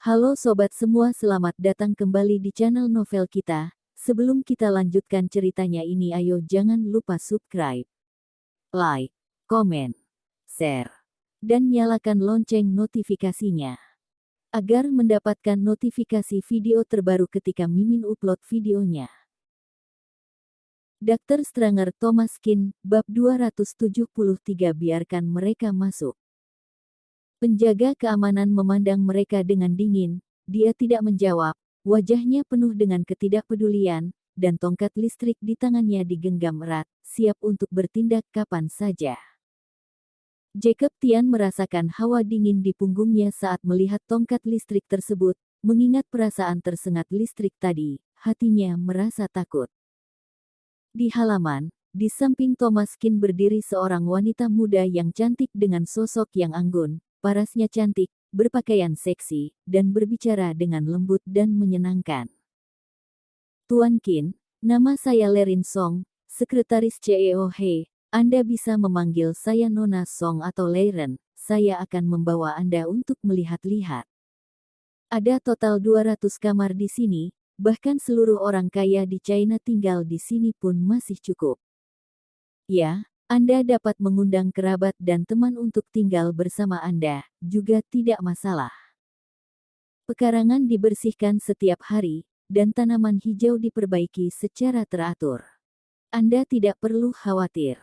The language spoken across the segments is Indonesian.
Halo sobat semua, selamat datang kembali di channel novel kita. Sebelum kita lanjutkan ceritanya ini, ayo jangan lupa subscribe, like, komen, share, dan nyalakan lonceng notifikasinya agar mendapatkan notifikasi video terbaru ketika Mimin upload videonya. Dr. Stranger Thomas Kin, bab 273. Biarkan mereka masuk. Penjaga keamanan memandang mereka dengan dingin. Dia tidak menjawab, wajahnya penuh dengan ketidakpedulian, dan tongkat listrik di tangannya digenggam erat, siap untuk bertindak kapan saja. Jacob Tian merasakan hawa dingin di punggungnya saat melihat tongkat listrik tersebut. Mengingat perasaan tersengat listrik tadi, hatinya merasa takut. Di halaman, di samping Thomas Kin berdiri seorang wanita muda yang cantik dengan sosok yang anggun. Parasnya cantik, berpakaian seksi, dan berbicara dengan lembut dan menyenangkan. Tuan Kin, nama saya Lerin Song, sekretaris CEO He. Anda bisa memanggil saya Nona Song atau Leiren. Saya akan membawa Anda untuk melihat-lihat. Ada total 200 kamar di sini, bahkan seluruh orang kaya di China tinggal di sini pun masih cukup. Ya, Anda dapat mengundang kerabat dan teman untuk tinggal bersama Anda, juga tidak masalah. Pekarangan dibersihkan setiap hari, dan tanaman hijau diperbaiki secara teratur. Anda tidak perlu khawatir.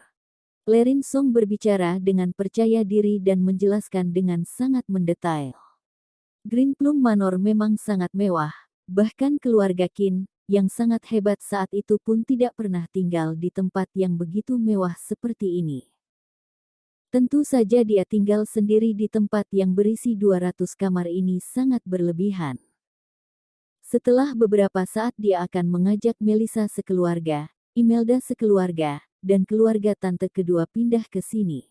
Lerin Song berbicara dengan percaya diri dan menjelaskan dengan sangat mendetail. Green Plum Manor memang sangat mewah, bahkan keluarga Qin, yang sangat hebat saat itu pun tidak pernah tinggal di tempat yang begitu mewah seperti ini. Tentu saja dia tinggal sendiri di tempat yang berisi 200 kamar ini sangat berlebihan. Setelah beberapa saat dia akan mengajak Melissa sekeluarga, Imelda sekeluarga, dan keluarga tante kedua pindah ke sini.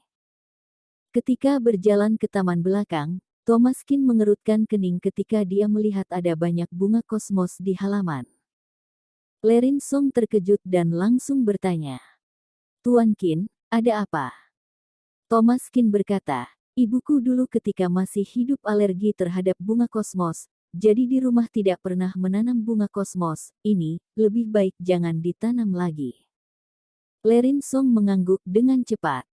Ketika berjalan ke taman belakang, Thomas Kin mengerutkan kening ketika dia melihat ada banyak bunga kosmos di halaman. Lerin Song terkejut dan langsung bertanya. Tuan Kin, ada apa? Thomas Kin berkata, ibuku dulu ketika masih hidup alergi terhadap bunga kosmos, jadi di rumah tidak pernah menanam bunga kosmos. Ini, lebih baik jangan ditanam lagi. Lerin Song mengangguk dengan cepat.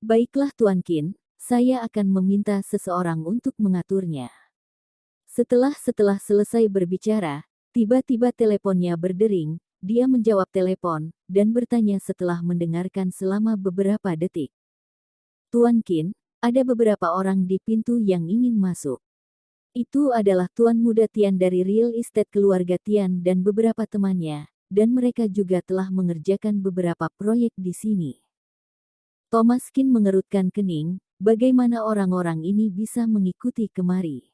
Baiklah Tuan Kin, saya akan meminta seseorang untuk mengaturnya. Setelah selesai berbicara, tiba-tiba teleponnya berdering. Dia menjawab telepon, dan bertanya setelah mendengarkan selama beberapa detik. Tuan Kin, ada beberapa orang di pintu yang ingin masuk. Itu adalah Tuan Muda Tian dari Real Estate keluarga Tian dan beberapa temannya, dan mereka juga telah mengerjakan beberapa proyek di sini. Thomas Kin mengerutkan kening, bagaimana orang-orang ini bisa mengikuti kemari.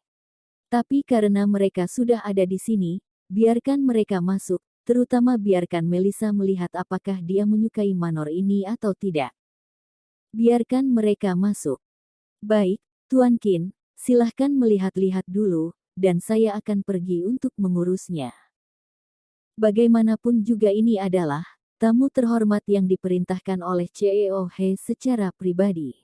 Tapi karena mereka sudah ada di sini, biarkan mereka masuk, terutama biarkan Melissa melihat apakah dia menyukai manor ini atau tidak. Biarkan mereka masuk. Baik, Tuan Kin, silahkan melihat-lihat dulu, dan saya akan pergi untuk mengurusnya. Bagaimanapun juga ini adalah tamu terhormat yang diperintahkan oleh CEO He secara pribadi.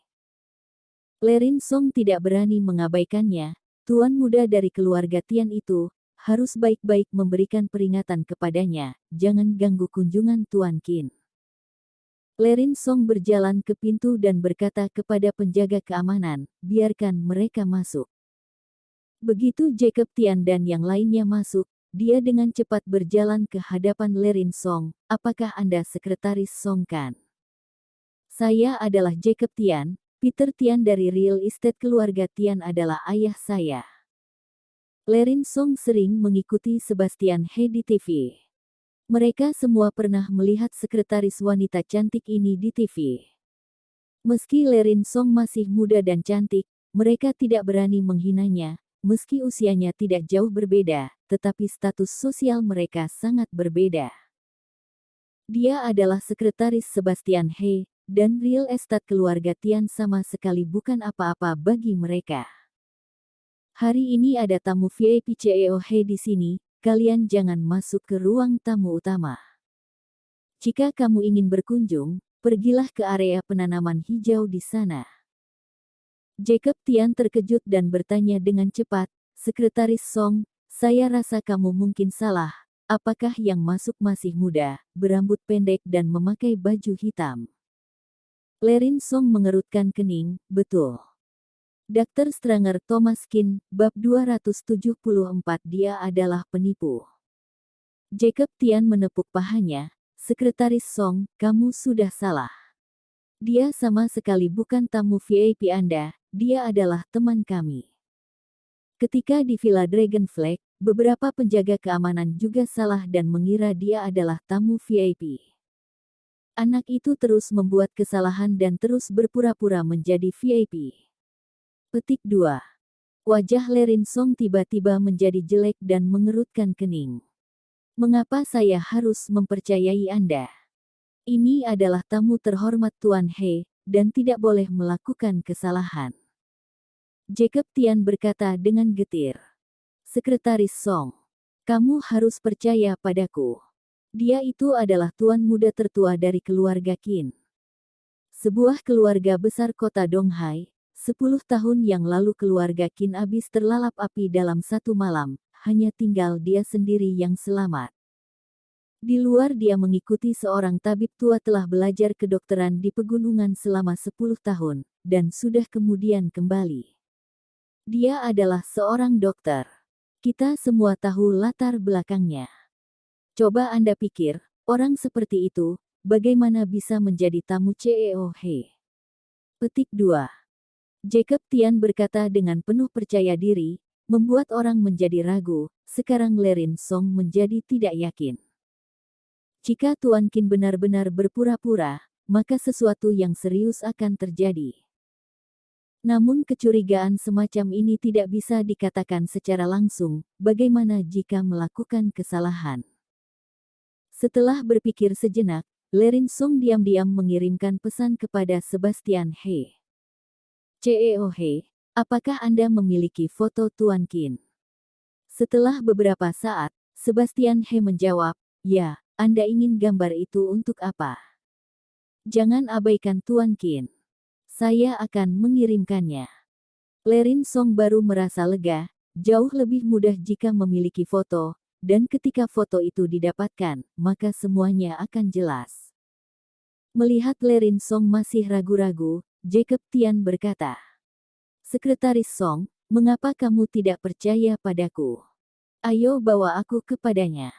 Lerin Song tidak berani mengabaikannya. Tuan muda dari keluarga Tian itu harus baik-baik memberikan peringatan kepadanya, jangan ganggu kunjungan Tuan Kin. Lerin Song berjalan ke pintu dan berkata kepada penjaga keamanan, biarkan mereka masuk. Begitu Jacob Tian dan yang lainnya masuk, dia dengan cepat berjalan ke hadapan Lerin Song. Apakah Anda sekretaris Song Kan? Saya adalah Jacob Tian. Peter Tian dari Real Estate keluarga Tian adalah ayah saya. Lerin Song sering mengikuti Sebastian He di TV. Mereka semua pernah melihat sekretaris wanita cantik ini di TV. Meski Lerin Song masih muda dan cantik, mereka tidak berani menghinanya. Meski usianya tidak jauh berbeda, tetapi status sosial mereka sangat berbeda. Dia adalah sekretaris Sebastian He, dan Real Estate keluarga Tian sama sekali bukan apa-apa bagi mereka. Hari ini ada tamu VIP CEO He di sini, kalian jangan masuk ke ruang tamu utama. Jika kamu ingin berkunjung, pergilah ke area penanaman hijau di sana. Jacob Tian terkejut dan bertanya dengan cepat, Sekretaris Song, saya rasa kamu mungkin salah. Apakah yang masuk masih muda, berambut pendek dan memakai baju hitam? Lerin Song mengerutkan kening, betul. Dr. Stranger Thomas Kin, bab 274. Dia adalah penipu. Jacob Tian menepuk pahanya. Sekretaris Song, kamu sudah salah. Dia sama sekali bukan tamu VIP Anda, dia adalah teman kami. Ketika di Villa Dragonflag, beberapa penjaga keamanan juga salah dan mengira dia adalah tamu VIP. Anak itu terus membuat kesalahan dan terus berpura-pura menjadi VIP. Petik 2. Wajah Lerin Song tiba-tiba menjadi jelek dan mengerutkan kening. Mengapa saya harus mempercayai Anda? Ini adalah tamu terhormat Tuan He, dan tidak boleh melakukan kesalahan. Jacob Tian berkata dengan getir. Sekretaris Song, kamu harus percaya padaku. Dia itu adalah tuan muda tertua dari keluarga Qin. Sebuah keluarga besar kota Donghai. 10 tahun yang lalu keluarga Qin habis terlalap api dalam satu malam, hanya tinggal dia sendiri yang selamat. Di luar dia mengikuti seorang tabib tua telah belajar kedokteran di pegunungan selama 10 tahun, dan sudah kemudian kembali. Dia adalah seorang dokter. Kita semua tahu latar belakangnya. Coba Anda pikir, orang seperti itu, bagaimana bisa menjadi tamu CEO He? Petik 2. Jacob Tian berkata dengan penuh percaya diri, membuat orang menjadi ragu. Sekarang Lerin Song menjadi tidak yakin. Jika Tuan Qin benar-benar berpura-pura, maka sesuatu yang serius akan terjadi. Namun kecurigaan semacam ini tidak bisa dikatakan secara langsung, bagaimana jika melakukan kesalahan. Setelah berpikir sejenak, Lerin Song diam-diam mengirimkan pesan kepada Sebastian He. CEO He, apakah Anda memiliki foto Tuan Qin? Setelah beberapa saat, Sebastian He menjawab, ya, Anda ingin gambar itu untuk apa? Jangan abaikan Tuan Qin. Saya akan mengirimkannya. Lerin Song baru merasa lega, jauh lebih mudah jika memiliki foto, dan ketika foto itu didapatkan, maka semuanya akan jelas. Melihat Lerin Song masih ragu-ragu, Jacob Tian berkata, Sekretaris Song, mengapa kamu tidak percaya padaku? Ayo bawa aku kepadanya.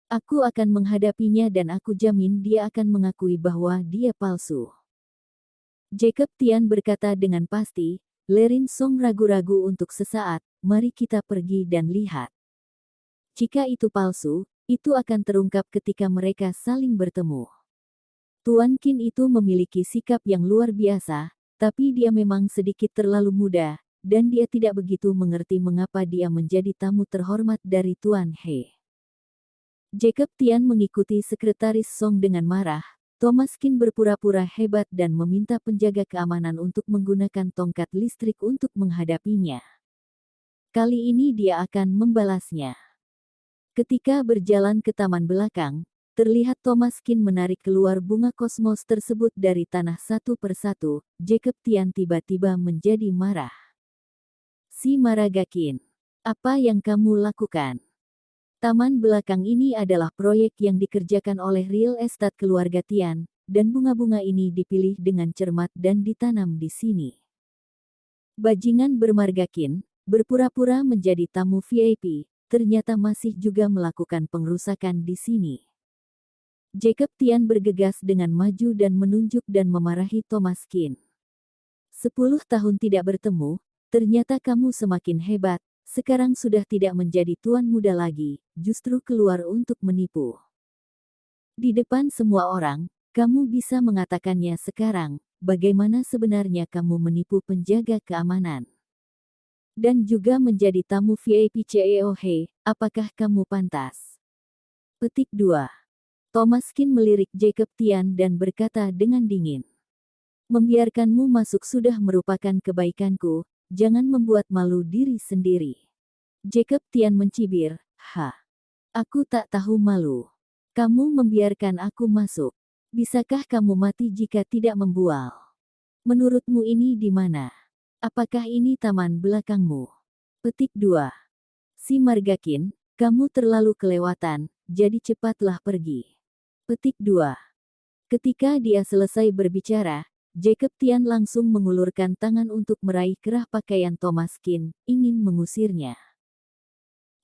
Aku akan menghadapinya dan aku jamin dia akan mengakui bahwa dia palsu. Jacob Tian berkata dengan pasti, Lerin Song ragu-ragu untuk sesaat, mari kita pergi dan lihat. Jika itu palsu, itu akan terungkap ketika mereka saling bertemu. Tuan Qin itu memiliki sikap yang luar biasa, tapi dia memang sedikit terlalu muda, dan dia tidak begitu mengerti mengapa dia menjadi tamu terhormat dari Tuan He. Jacob Tian mengikuti sekretaris Song dengan marah. Thomas Qin berpura-pura hebat dan meminta penjaga keamanan untuk menggunakan tongkat listrik untuk menghadapinya. Kali ini dia akan membalasnya. Ketika berjalan ke taman belakang, terlihat Thomas Qin menarik keluar bunga kosmos tersebut dari tanah satu persatu. Jacob Tian tiba-tiba menjadi marah. Si Maraga Qin, apa yang kamu lakukan? Taman belakang ini adalah proyek yang dikerjakan oleh real estate keluarga Tian, dan bunga-bunga ini dipilih dengan cermat dan ditanam di sini. Bajingan bermarga Qin, berpura-pura menjadi tamu VIP, ternyata masih juga melakukan pengrusakan di sini. Jacob Tian bergegas dengan maju dan menunjuk dan memarahi Thomas Qin. 10 tahun tidak bertemu, ternyata kamu semakin hebat, sekarang sudah tidak menjadi tuan muda lagi, justru keluar untuk menipu. Di depan semua orang, kamu bisa mengatakannya sekarang, bagaimana sebenarnya kamu menipu penjaga keamanan. Dan juga menjadi tamu VIP CEO He, apakah kamu pantas? Petik 2. Thomas Qin melirik Jacob Tian dan berkata dengan dingin. Membiarkanmu masuk sudah merupakan kebaikanku, jangan membuat malu diri sendiri. Jacob Tian mencibir, aku tak tahu malu. Kamu membiarkan aku masuk. Bisakah kamu mati jika tidak membual? Menurutmu ini di mana? Apakah ini taman belakangmu? Petik 2. Si Margakin, kamu terlalu kelewatan, jadi cepatlah pergi. Petik 2. Ketika dia selesai berbicara, Jacob Tian langsung mengulurkan tangan untuk meraih kerah pakaian Thomaskin, ingin mengusirnya.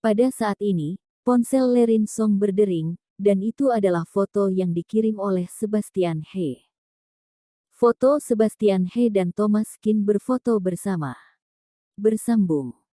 Pada saat ini, ponsel Lerin Song berdering, dan itu adalah foto yang dikirim oleh Sebastian He. Foto Sebastian He dan Thomaskin berfoto bersama. Bersambung.